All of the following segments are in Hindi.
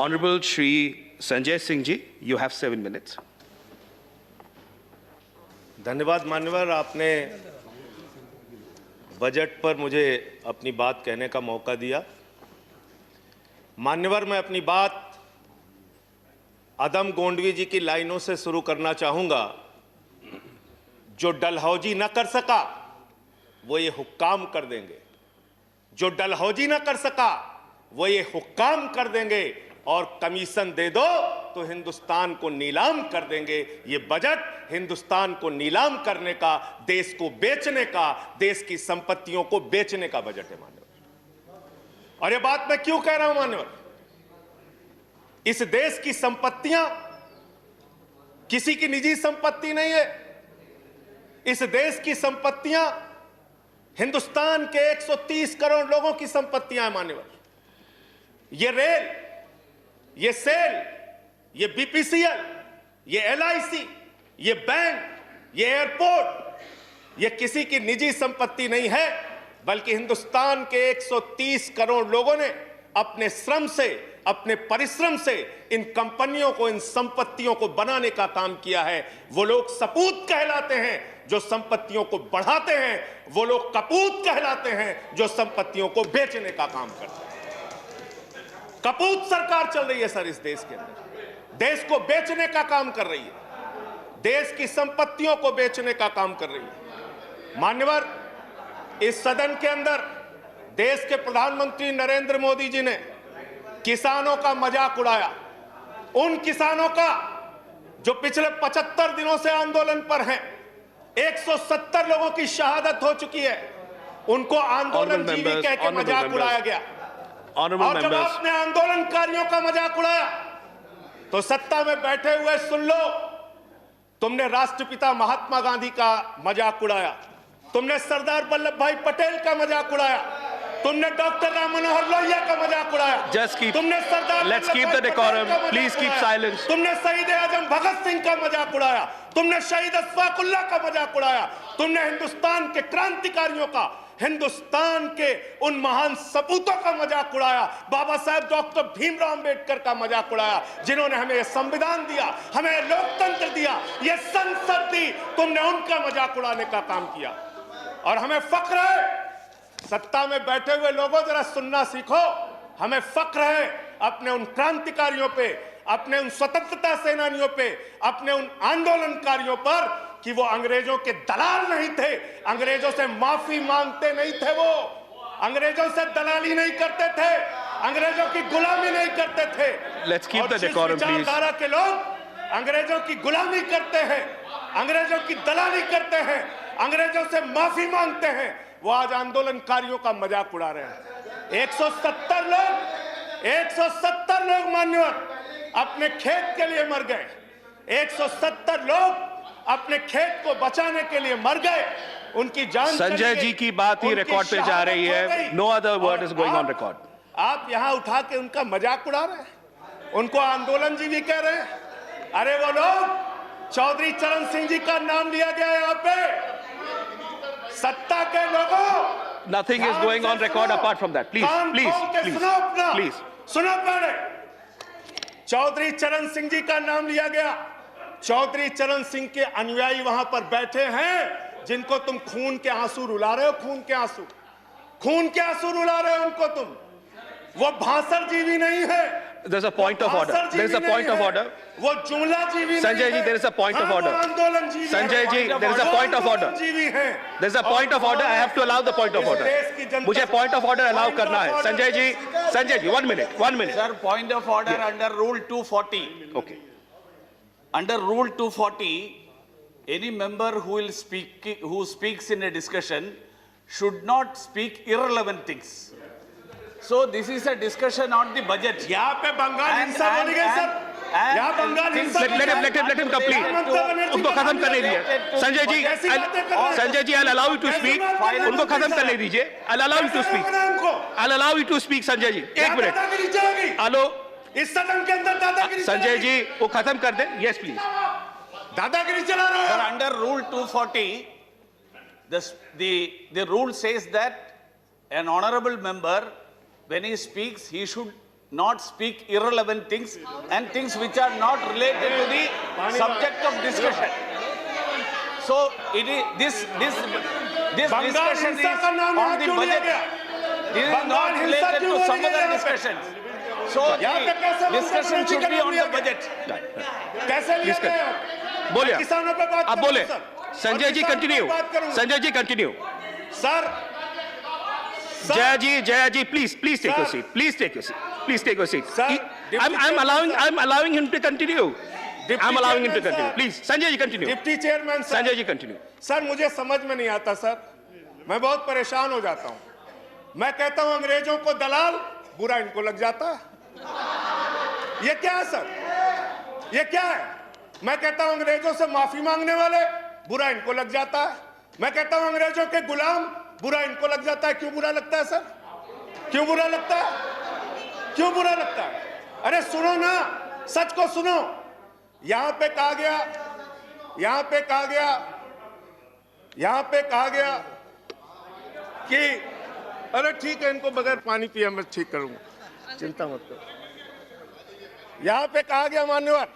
Honorable Shri Sanjay Singh ji, you have 7 minutes. धन्यवाद मान्यवर, आपने बजट पर मुझे अपनी बात कहने का मौका दिया। मान्यवर, मैं अपनी बात अदम गोंडवी जी की लाइनों से शुरू करना चाहूंगा। जो डलहौजी न कर सका वो ये हुक्काम कर देंगे, जो डलहौजी न कर सका वो ये हुक्काम कर देंगे, और कमीशन दे दो तो हिंदुस्तान को नीलाम कर देंगे। ये बजट हिंदुस्तान को नीलाम करने का, देश को बेचने का, देश की संपत्तियों को बेचने का बजट है मान्यवर। और ये बात मैं क्यों कह रहा हूं मान्यवर? इस देश की संपत्तियां किसी की निजी संपत्ति नहीं है। इस देश की संपत्तियां हिंदुस्तान के 130 करोड़ लोगों की संपत्तियां हैं मान्यवर। ये रेल, ये सेल, ये बीपीसीएल, ये एलआईसी, ये बैंक, ये एयरपोर्ट, ये किसी की निजी संपत्ति नहीं है, बल्कि हिंदुस्तान के 130 करोड़ लोगों ने अपने श्रम से, अपने परिश्रम से इन कंपनियों को, इन संपत्तियों को बनाने का काम किया है। वो लोग सपूत कहलाते हैं जो संपत्तियों को बढ़ाते हैं, वो लोग कपूत कहलाते हैं जो संपत्तियों को बेचने का काम करते हैं। कपूत सरकार चल रही है सर इस देश के अंदर, देश को बेचने का काम कर रही है, देश की संपत्तियों को बेचने का काम कर रही है। मान्यवर, इस सदन के अंदर देश के प्रधानमंत्री नरेंद्र मोदी जी ने किसानों का मजाक उड़ाया। उन किसानों का जो पिछले 75 दिनों से आंदोलन पर हैं, 170 लोगों की शहादत हो चुकी है, उनको आंदोलन जीवी कह के मजाक उड़ाया गया। और जब आपने आंदोलनकारियों का मजाक उड़ाया तो सत्ता में बैठे हुए सुन लो, तुमने राष्ट्रपिता महात्मा गांधी का मजाक उड़ाया, तुमने सरदार वल्लभ भाई पटेल का मजाक उड़ाया, तुमने डॉक्टर राम मनोहर लोहिया का मजाक उड़ाया, तुमने सरदार let's keep the decorum, please keep silence, तुमने शहीद आजम भगत सिंह का मजाक उड़ाया, तुमने शहीद अशफाकुल्लाह का मजाक उड़ाया, तुमने हिंदुस्तान के क्रांतिकारियों का, हिंदुस्तान के उन महान सपूतों का मजाक उड़ाया, बाबा साहब डॉक्टर भीमराव अंबेडकर का मजाक उड़ाया, जिन्होंने हमें संविधान दिया, हमें लोकतंत्र दिया, ये संसद दी, तुमने उनका मजाक उड़ाने का काम किया। और हमें फक्र है, सत्ता में बैठे हुए लोगों जरा सुनना सीखो, हमें फक्र है अपने उन क्रांतिकारियों पे, अपने उन स्वतंत्रता सेनानियों पे, अपने उन आंदोलनकारियों पर कि वो अंग्रेजों के दलाल नहीं थे, अंग्रेजों से माफी मांगते नहीं थे, वो अंग्रेजों से दलाली नहीं करते थे, अंग्रेजों की गुलामी नहीं करते थे। Let's keep the decorum please. विचारधारा के लोग अंग्रेजों की गुलामी करते हैं, अंग्रेजों की दलाली करते हैं, अंग्रेजों से माफी मांगते हैं, वो आज आंदोलनकारियों का मजाक उड़ा रहे हैं। 170 लोग मान्यवर अपने खेत के लिए मर गए, 170 लोग अपने खेत को बचाने के लिए मर गए, उनकी जान। संजय जी की बात ही रिकॉर्ड पे जा रही है, no other word is going on record. आप यहां उठा के उनका मजाक उड़ा रहे हैं, उनको आंदोलन जीवी कह रहे हैं। अरे वो लोग, चौधरी चरण सिंह जी का नाम लिया गया यहाँ पे, सत्ता के लोगों। Nothing is going on record apart from that, please please please please सुनो। पहले चौधरी चरण सिंह जी का नाम लिया गया, चौधरी चरण सिंह के अनुयायी वहां पर बैठे हैं, जिनको तुम खून के आंसू रुला रहे हो, खून के आंसू रुला रहे हो उनको तुम। वो भाषण जीवी नहीं है। There's a point of order. There's a point of order. वो जुमला जीवी Sanjay ji, there is a point of order. आंदोलन जीवी। Sanjay ji, there is a point of order. जीवी है। There's a point of order. I have to allow the point of order. मुझे point of order allow करना है। Sanjay ji, 1 minute. Sir, point of order under Rule 240. Okay. Under Rule 240, any member who speaks in a discussion should not speak irrelevant things. So this is a discussion on the budget. यहाँ पे बंगाल हिंसा बोली गई सर, यहाँ बंगाल हिंसा। Let him complete. उनको खत्म करने दीजिए। Sanjay ji, I'll allow you to speak. उनको खत्म करने दीजिए। I'll allow you to speak. I'll allow you to speak, Sanjay ji. 1 minute. Hello, इस सदन के अंदर दादागिरी। संजय जी, वो खत्म कर दें। Yes, please. दादागिरी चला रहे हो। Under Rule 240, the rule says that an honorable member, when he speaks, he should not speak irrelevant things and things which are not related to the subject of discussion. So it is this discussion is on the budget. This is not related to some other discussions. So the discussion should be on the budget. कैसे लिया गया? बोलिए, किसानों पे बात आप करूं, बोले। सर। संजय जी और किसानों पे कंटिन्यू, बात करूं। Sanjay ji continue. Sir Jaya ji, please take your Sir. seat. Please take your seat. Please take your seat. Sir, I'm allowing him to continue. Deputy I'm allowing him to Chairman, continue. sir. Please, Sanjay ji continue. Deputy chairman sir, Sanjay ji continue. Sir मुझे समझ में नहीं आता सर, मैं बहुत परेशान हो जाता हूं। मैं कहता हूं अंग्रेजों को दलाल, बुरा इनको लग जाता है। ये क्या है सर? ये क्या है? मैं कहता हूं अंग्रेजों से माफी मांगने वाले, बुरा इनको लग जाता है। मैं कहता हूं अंग्रेजों के गुलाम, बुरा इनको लग जाता है। क्यों बुरा लगता है सर? क्यों बुरा लगता है? क्यों बुरा लगता है? अरे सुनो ना, सच को सुनो। यहां पे कहा गया कि अरे ठीक है, इनको बगैर पानी पिए मैं ठीक करूंगा, चिंता मत करो। यहां पे कहा गया मान्यवर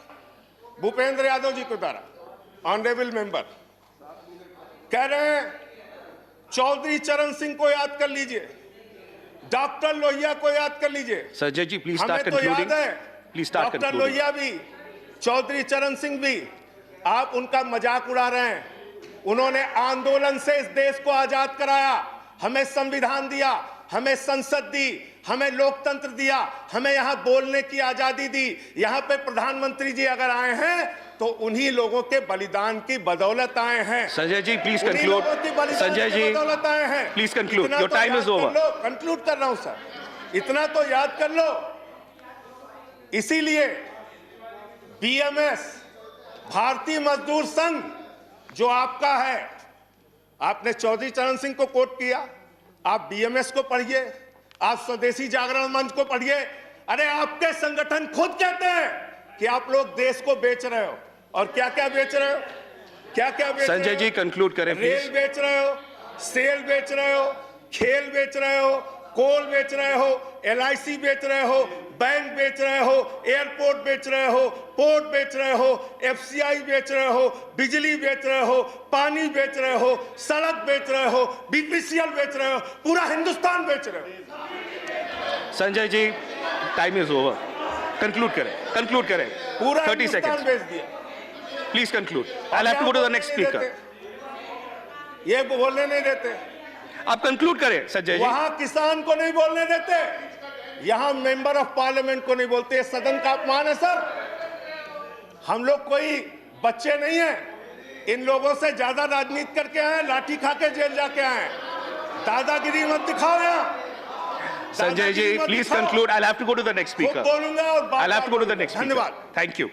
भूपेंद्र यादव जी के द्वारा, ऑनरेबल मेंबर कह रहे हैं चौधरी चरण सिंह को याद कर लीजिए, डॉक्टर लोहिया को याद कर लीजिए। Sanjay ji, please start हमें तो concluding. याद है, Please start doctor concluding. Lohia भी, चौधरी चरण सिंह भी, आप उनका मजाक उड़ा रहे हैं। उन्होंने आंदोलन से इस देश को आजाद कराया, हमें संविधान दिया, हमें संसद दी, हमें लोकतंत्र दिया, हमें यहां बोलने की आजादी दी। यहां पे प्रधानमंत्री जी अगर आए हैं तो उन्हीं लोगों के बलिदान की बदौलत आए हैं। Sanjay ji, please उन्हीं conclude. लोगों की बलिदान Sanjay की ji, बदौलत आए हैं। please conclude. इतना Your तो time याद is कर over. लो, कंक्लूड कर रहा हूं सर, इतना तो याद कर लो। इसीलिए बीएमएस, भारतीय मजदूर संघ जो आपका है, आपने चौधरी चरण सिंह को कोट किया, आप बीएमएस को पढ़िए, आप स्वदेशी जागरण मंच को पढ़िए। अरे आपके संगठन खुद कहते हैं कि आप लोग देश को बेच रहे हो। और क्या क्या बेच रहे हो? क्या क्या बेच रहे हो? संजय जी कंक्लूड करें रेल प्लीज। बेच रहे हो, सेल बेच रहे हो, खेल बेच रहे हो, कोल बेच रहे हो, एलआईसी बेच रहे हो, बैंक बेच रहे हो, एयरपोर्ट बेच रहे हो, पोर्ट बेच रहे हो, एफसीआई बेच रहे हो, बिजली बेच रहे हो, पानी बेच रहे हो, सड़क बेच रहे हो, बीपीसीएल बेच रहे हो, पूरा हिंदुस्तान बेच रहे हो। Sanjay ji, time is over. Conclude करें। पूरा 30 हिंदुस्तान seconds. बेच दिया। Please conclude. I'll have to go to the next speaker. ये बोलने नहीं देते, आप कंक्लूड करें संजय जी। वहां किसान को नहीं बोलने देते, यहां मेंबर ऑफ पार्लियामेंट को नहीं बोलते। ये सदन का अपमान है सर। हम लोग कोई बच्चे नहीं हैं, इन लोगों से ज्यादा राजनीति करके आए, लाठी खा के जेल जाके आए। दादागिरी मत दिखाओ यहाँ। Sanjay ji, please conclude. I'll have to go to the next speaker. बोलूंगा और I'll have to go to the next speaker. धन्यवाद। Thank you.